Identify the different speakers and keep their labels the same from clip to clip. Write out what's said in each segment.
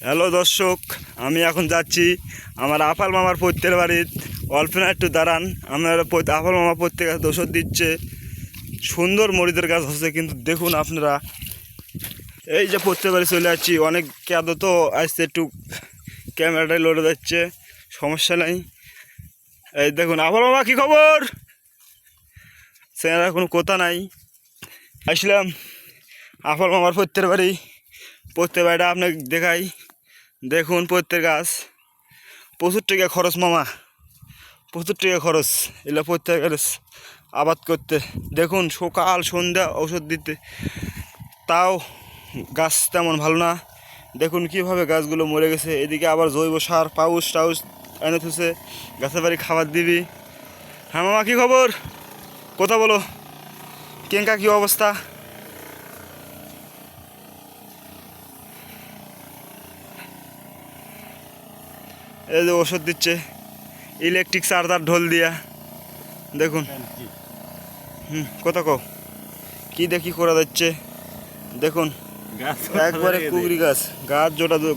Speaker 1: Hello দর্শক, আমি এখন যাচ্ছি আমার আফাল মামার পৈত্যের বাড়ির। অল্প না একটু দাঁড়ান। আমার আফাল মামা প্রত্যেক গাছ ওষুধ দিচ্ছে। সুন্দর মরিচের গাছ হচ্ছে, কিন্তু দেখুন আপনারা, এই যে পৈত্যের বাড়ি চলে যাচ্ছি। অনেক কেঁদো তো আসছে, একটু ক্যামেরাটাই লড়ে যাচ্ছে, সমস্যা নাই। এই দেখুন আফাল মামা, কী খবর? সেনারা কোনো কথা নাই। আসলাম আফাল মামার পৈত্যের বাড়ি। পৈত্যের বাড়িটা আপনাকে দেখাই। দেখুন পৈত্যের গাছ, প্রচুর টাকা খরচ মামা, প্রচুর টাকা খরচ এগুলো প্রত্যেক গাছ আবাদ করতে। দেখুন সকাল সন্ধ্যা ওষুধ দিতে, তাও গাছ তেমন ভালো না। দেখুন কীভাবে গাছগুলো মরে গেছে। এদিকে আবার জৈব সার পাউস টাউস এনে থুছে, গাছের বাড়ি খাবার দিবি। হ্যাঁ মামা, কী খবর? কথা বলো, কেঙ্কা কী অবস্থা? এই যে ওষুধ দিচ্ছে ইলেকট্রিক চার্জার ঢোল দিয়া। দেখুন কথা কও, কি দেখি করা যাচ্ছে। দেখুন একবারে কুগরি গাছ,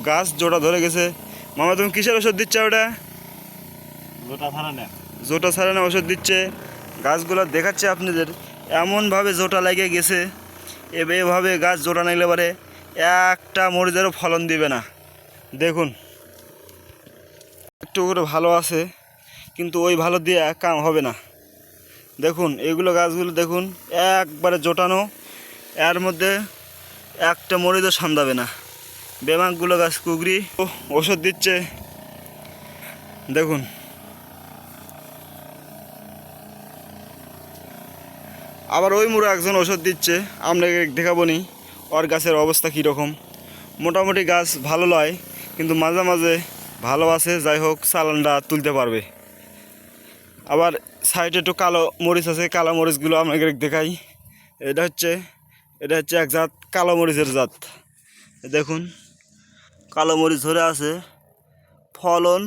Speaker 1: গাছ জোড়া ধরে গেছে। মামা তুমি কিসের ওষুধ দিচ্ছে ওটা? জোটা ছাড়া না ওষুধ দিচ্ছে। গাছগুলো দেখাচ্ছে আপনাদের, এমনভাবে জোটা লেগে গেছে। এভাবে গাছ জোটা নিলে পারে একটা মরিচেরও ফলন দিবে না। দেখুন একটু করে ভালো আছে, কিন্তু ওই ভালো দিয়ে কাম হবে না। দেখুন এগুলো গাছগুলো দেখুন একবারে জোটানো, এর মধ্যে একটা মরিচও সামদাবে না। বেমাকগুলো গাছ কুগরি ওষুধ দিচ্ছে। দেখুন আবার ওই মুড়ো একজন ওষুধ দিচ্ছে, আপনাকে দেখাবো নি ওর গাছের অবস্থা কীরকম। মোটামুটি গাছ ভালো লয়, কিন্তু মাঝে মাঝে ভালো আছে। যাই হোক, চালানটা তুলতে পারবে। আবার সাইডে একটু কালো মরিচ আছে, কালো মরিচগুলো আপনাকে দেখাই। এটা হচ্ছে এক জাত কালো মরিচের জাত। দেখুন কালো মরিচ ধরে আছে, ফলন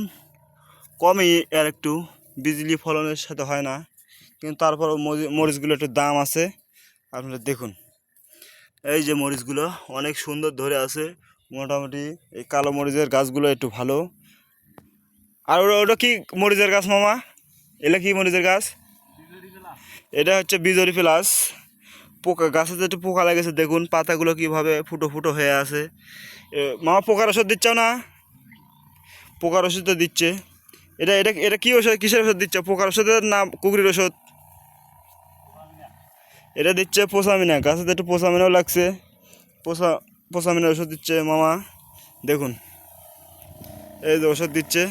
Speaker 1: কমই এর একটু, বিজলি ফলনের সাথে হয় না, কিন্তু তারপরও মরিচগুলো একটু দাম আছে। আপনারা দেখুন এই যে মরিচগুলো অনেক সুন্দর ধরে আছে। মোটামুটি এই কালো মরিচের গাছগুলো একটু ভালো। আর ওটা কি মরিচের গাছ মামা? এটা কি মরিচের গাছ? এটা হচ্ছে বিজরি প্লাস। পোকা গাছে একটু পোকা লেগেছে, দেখুন পাতাগুলো কীভাবে ফুটো ফুটো হয়ে আছে। মামা পোকার ওষুধ দিচ্ছাও না? পোকার ওষুধ তো দিচ্ছে। এটা এটা এটা কী ওষুধ, কিসের ওষুধ দিচ্ছে? পোকার ওষুধের না কুকুরের ওষুধ? এটা দিচ্ছে পোসামিনা। গাছে তো একটু পোসামিনাও লাগছে, পোসামিনার ওষুধ দিচ্ছে মামা। দেখুন এই যে ওষুধ দিচ্ছে।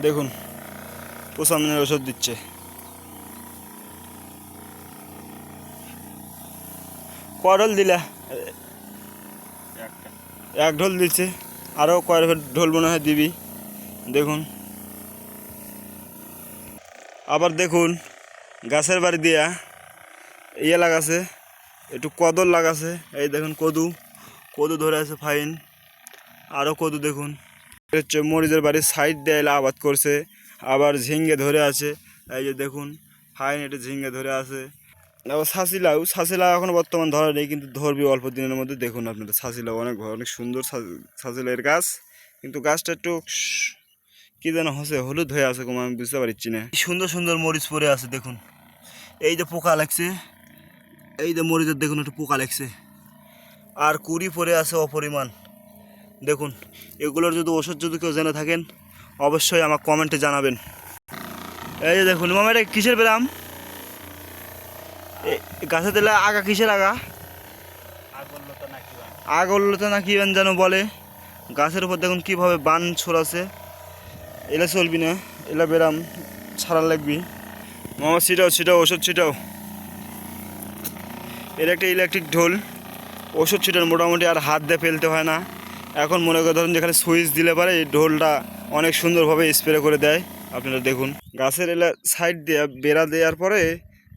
Speaker 1: দেখুন পোসামিনার ওষুধ দিচ্ছে। কয় ঢোল দিলা? এক ঢোল দিচ্ছে, আরও কয় ঢোল মনে হয় দিবি। দেখুন আবার দেখুন গাছের বাড়ি দিয়া ইয়ে লাগাছে, একটু কদর লাগাছে। এই দেখুন কদু, কদু ধরে আছে ফাইন। আরও কদু দেখুন। হচ্ছে মরিচের বাড়ির সাইড দিয়ে আবাদ করছে। আবার ঝিঙ্গে ধরে আছে, এই যে দেখুন ফাইন, এটা ঝিঙ্গে ধরে আছে। আবার ছাঁচিলাও এখনও বর্তমান ধরা নেই, কিন্তু ধরবি অল্প দিনের মধ্যে। দেখুন আপনাদের ছাঁচিলাও অনেক অনেক সুন্দর ছাঁচিলার গাছ, কিন্তু গাছটা একটু কি যেন হচ্ছে, হলুদ হয়ে আছে, কম আমি বুঝতে পারছি না। সুন্দর সুন্দর মরিচ পরে আছে দেখুন। এই যে পোকা লাগছে, এই যে মরিচের দেখুন একটু পোকা লাগছে, আর কুড়ি পরে আছে অপরিমাণ। দেখুন এগুলোর যদি ওষুধ যদি কেউ জেনে থাকেন অবশ্যই আমার কমেন্টে জানাবেন। এই যে দেখুন মামা, এটা কিসের ব্যায়াম? গাছে দিলে আগা কিসের আগা? আগরলতা না কি যেন বলে। গাছের উপর দেখুন কীভাবে বান ছড়াছে। এলা চলবি না, এলা ব্যায়াম ছাড়া লাগবি মামা। ছিটাও ওষুধ ছিটাও। এর একটা ইলেকট্রিক ঢোল, ওষুধ ছিটার মোটামুটি আর হাত দিয়ে ফেলতে হয় না। এখন মনে করে ধরুন যেখানে সুইচ দিলে পারে এই ঢোলটা অনেক সুন্দরভাবে স্প্রে করে দেয়। আপনারা দেখুন গাছের এলা সাইড দিয়ে বেড়া দেওয়ার পরে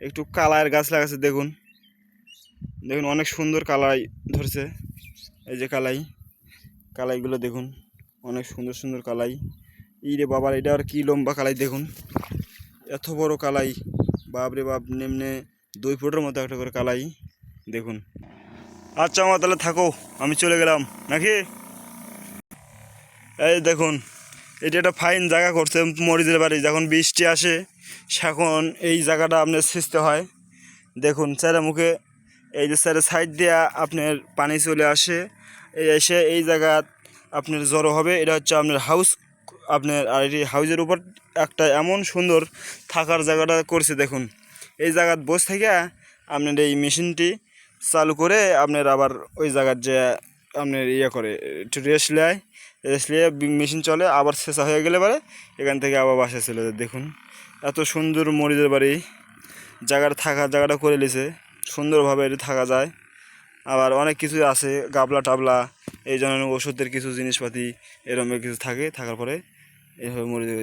Speaker 1: একটু কালাইয়ের গাছ লাগাচ্ছে। দেখুন দেখুন অনেক সুন্দর কালাই ধরছে। এই যে কালাইগুলো দেখুন, অনেক সুন্দর সুন্দর কালাই। রে বাবার, এটা আর কি লম্বা কালাই দেখুন, এত বড় কালাই, বাপরে বাপ, নেমনে 2 ফুটের মতো একটা করে কালাই দেখুন। আচ্ছা আমার তাহলে থাকো, আমি চলে গেলাম নাকি। এই দেখুন, এটা একটা ফাইন জায়গা করছে মরিচের বাড়ি। যখন বৃষ্টি আসে তখন এই জায়গাটা আপনার সিঁচতে হয়। দেখুন চারিমুখে এই যে সাইড দিয়ে আপনার পানি চলে আসে, এসে এই জায়গা আপনার জড়ো হবে। এটা হচ্ছে আপনার হাউস আপনার, আর এই হাউসের উপর একটা এমন সুন্দর থাকার জায়গাটা করছে দেখুন। এই জায়গাত বসে থেকে আপনার এই মেশিনটি চালু করে আপনার আবার ওই জায়গার যে আপনার ইয়ে করে একটু রেস্ট নেয়, রেস্ট নিয়ে মেশিন চলে, আবার শেষা হয়ে গেলে পরে এখান থেকে আবার বাসায় চলে যায়। দেখুন এত সুন্দর মরিচের বাড়ি, জায়গাটা করে নিয়েছে সুন্দরভাবে, এটা থাকা যায়। আবার অনেক কিছু আছে, গাবলা টাবলা এই ধরনের ওষুধের কিছু জিনিসপাতি এরকম কিছু থাকে, থাকার পরে এইভাবে মরিচের